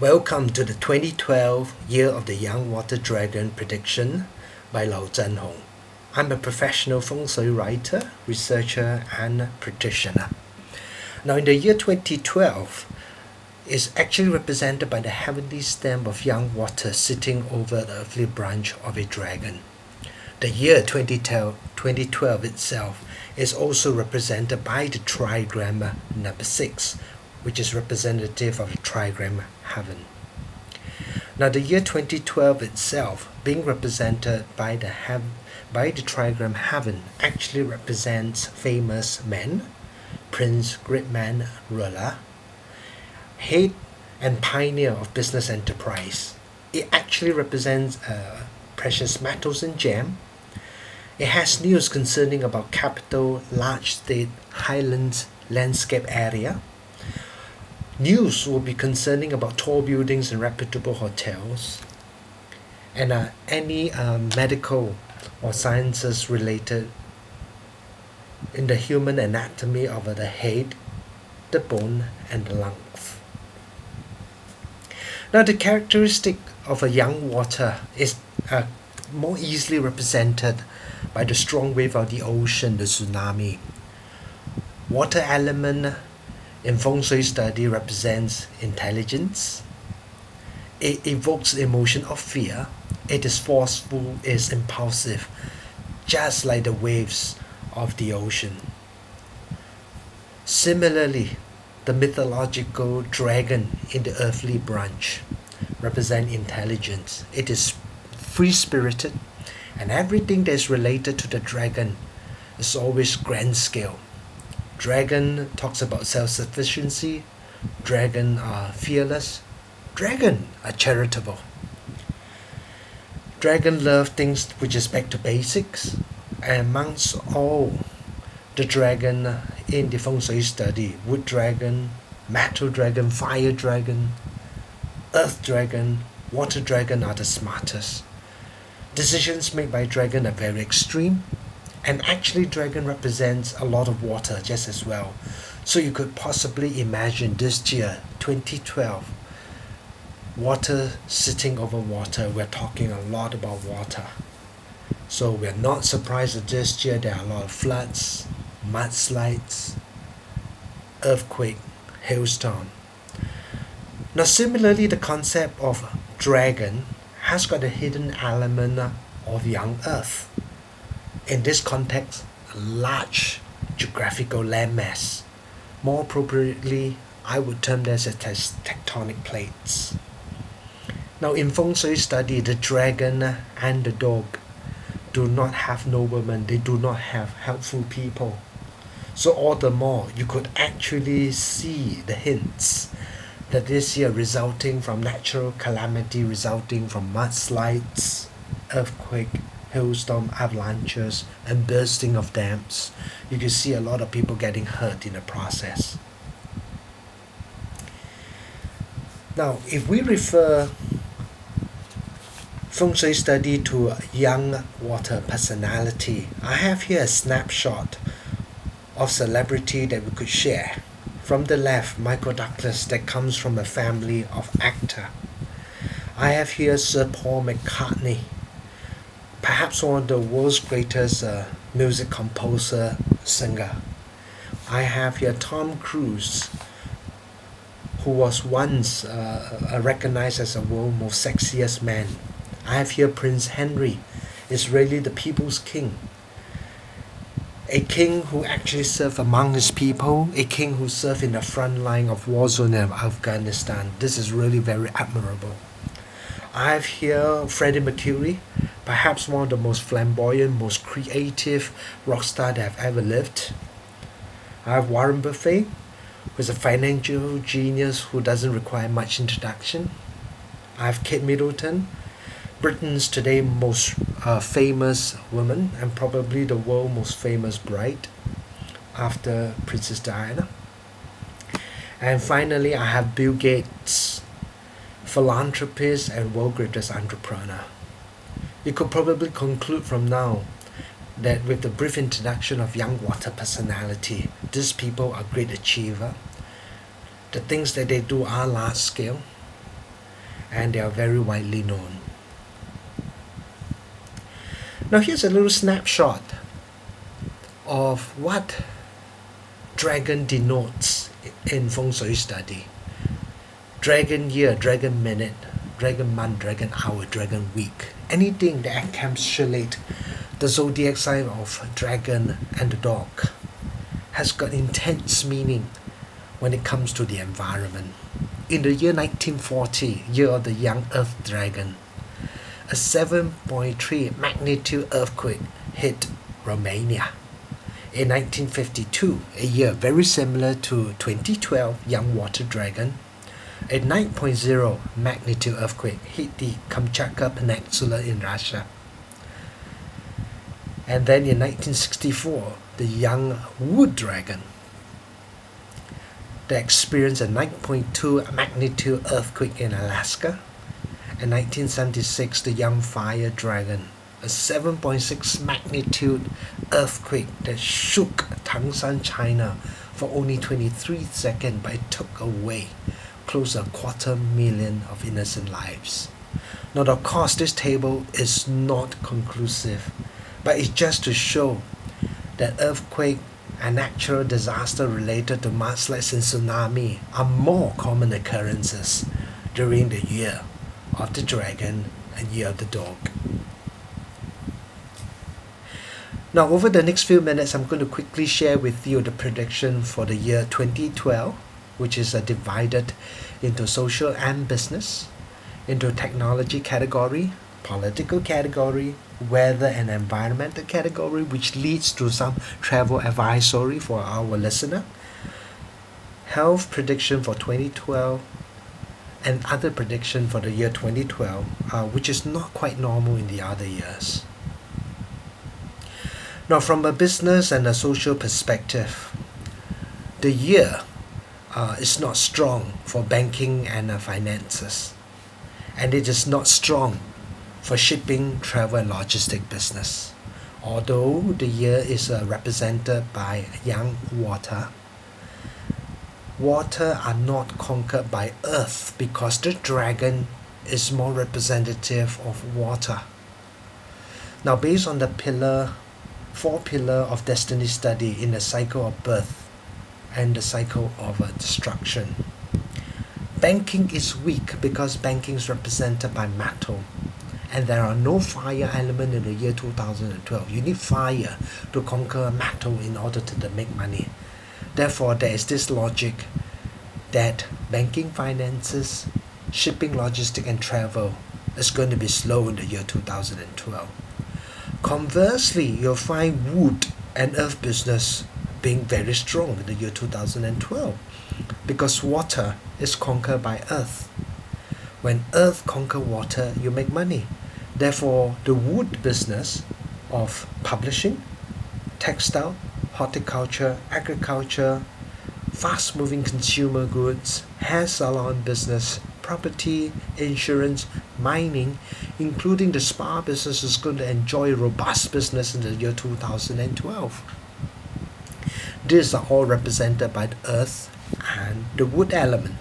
Welcome to the 2012 Year of the Young Water Dragon prediction by Lau Zhenhong. I'm a professional Feng Shui writer, researcher, and practitioner. Now, in the year 2012, is actually represented by the heavenly stem of young water sitting over the earthly branch of a dragon. The year 2012 itself is also represented by the trigram number 6, which is representative of the trigram heaven. Now, the year 2012 itself, being represented by the trigram heaven, actually represents famous men, prince, great man, ruler, head and pioneer of business enterprise. It actually represents precious metals and gem. It has news concerning about capital, large state, highlands, landscape area. News will be concerning about tall buildings and reputable hotels, and any medical or sciences related in the human anatomy of the head, the bone, and the lungs. Now, the characteristic of a young water is more easily represented by the strong wave of the ocean, the tsunami. Water element in Feng Shui study represents intelligence. It evokes emotion of fear. It is forceful, it is impulsive, just like the waves of the ocean. Similarly, the mythological dragon in the earthly branch represents intelligence. It is free-spirited, and everything that is related to the dragon is always grand scale. Dragon talks about self-sufficiency. Dragon are fearless. Dragon are charitable. Dragon love things which is back to basics. And amongst all the dragon in the Feng Shui study, wood dragon, metal dragon, fire dragon, earth dragon, water dragon are the smartest. Decisions made by dragon are very extreme. And actually, dragon represents a lot of water just as well. So you could possibly imagine this year, 2012, water sitting over water. We're talking a lot about water. So we're not surprised that this year there are a lot of floods, mudslides, earthquake, hailstorm. Now, similarly, the concept of dragon has got a hidden element of young earth. In this context, a large geographical landmass. More appropriately, I would term this as tectonic plates. Now, in Feng Shui study, the dragon and the dog do not have noblemen, they do not have helpful people. So all the more, you could actually see the hints that this year resulting from natural calamity, resulting from mudslides, earthquake, hailstorm, avalanches, and bursting of dams. You can see a lot of people getting hurt in the process. Now, if we refer Feng Shui study to young water personality, I have here a snapshot of celebrity that we could share. From the left, Michael Douglas, that comes from a family of actor. I have here Sir Paul McCartney, perhaps one of the world's greatest music composer, singer. I have here Tom Cruise, who was once recognized as the world's most sexiest man. I have here Prince Henry, is really the people's king. A king who actually served among his people, a king who served in the front line of war zone in Afghanistan. This is really very admirable. I have here Freddie Mercury, perhaps one of the most flamboyant, most creative rock stars that have ever lived. I have Warren Buffett, who is a financial genius who doesn't require much introduction. I have Kate Middleton, Britain's today most famous woman and probably the world's most famous bride after Princess Diana. And finally, I have Bill Gates, philanthropist and world's greatest entrepreneur. You could probably conclude from now that with the brief introduction of young water personality, these people are great achiever. The things that they do are large scale. and they are very widely known. Now here's a little snapshot of what dragon denotes in Feng Shui study. Dragon year, dragon minute, dragon month, dragon hour, dragon week. Anything that encapsulates the zodiac sign of dragon and the dog has got intense meaning when it comes to the environment. In the year 1940, year of the young earth dragon, a 7.3 magnitude earthquake hit Romania. In 1952, a year very similar to 2012 young water dragon, a 9.0 magnitude earthquake hit the Kamchatka Peninsula in Russia. And then in 1964, the young wood dragon that experienced a 9.2 magnitude earthquake in Alaska. In 1976, the young fire dragon, a 7.6 magnitude earthquake that shook Tangshan, China for only 23 seconds, but it took away close to 250,000 of innocent lives. Now, of course, this table is not conclusive, but it's just to show that earthquake and natural disaster related to mudslides and tsunami are more common occurrences during the year of the dragon and year of the dog. Now, over the next few minutes, I'm going to quickly share with you the prediction for the year 2012, which is divided into social and business, into technology category, political category, weather and environmental category, which leads to some travel advisory for our listener, health prediction for 2012, and other prediction for the year 2012, which is not quite normal in the other years. Now, from a business and a social perspective, the year is not strong for banking and finances, and it is not strong for shipping, travel, and logistic business. Although the year is represented by young water, water are not conquered by earth because the dragon is more representative of water. Now, based on the four pillar of destiny study in the cycle of birth and the cycle of destruction, banking is weak because banking is represented by metal, and there are no fire element in the year 2012. You need fire to conquer metal in order to make money. Therefore, there is this logic that banking, finances, shipping, logistic, and travel is going to be slow in the year 2012. Conversely, you'll find wood and earth business being very strong in the year 2012 because water is conquered by earth. When earth conquers water, you make money. Therefore, the wood business of publishing, textile, horticulture, agriculture, fast-moving consumer goods, hair salon business, property, insurance, mining, including the spa business, is going to enjoy robust business in the year 2012. These are all represented by the earth and the wood element.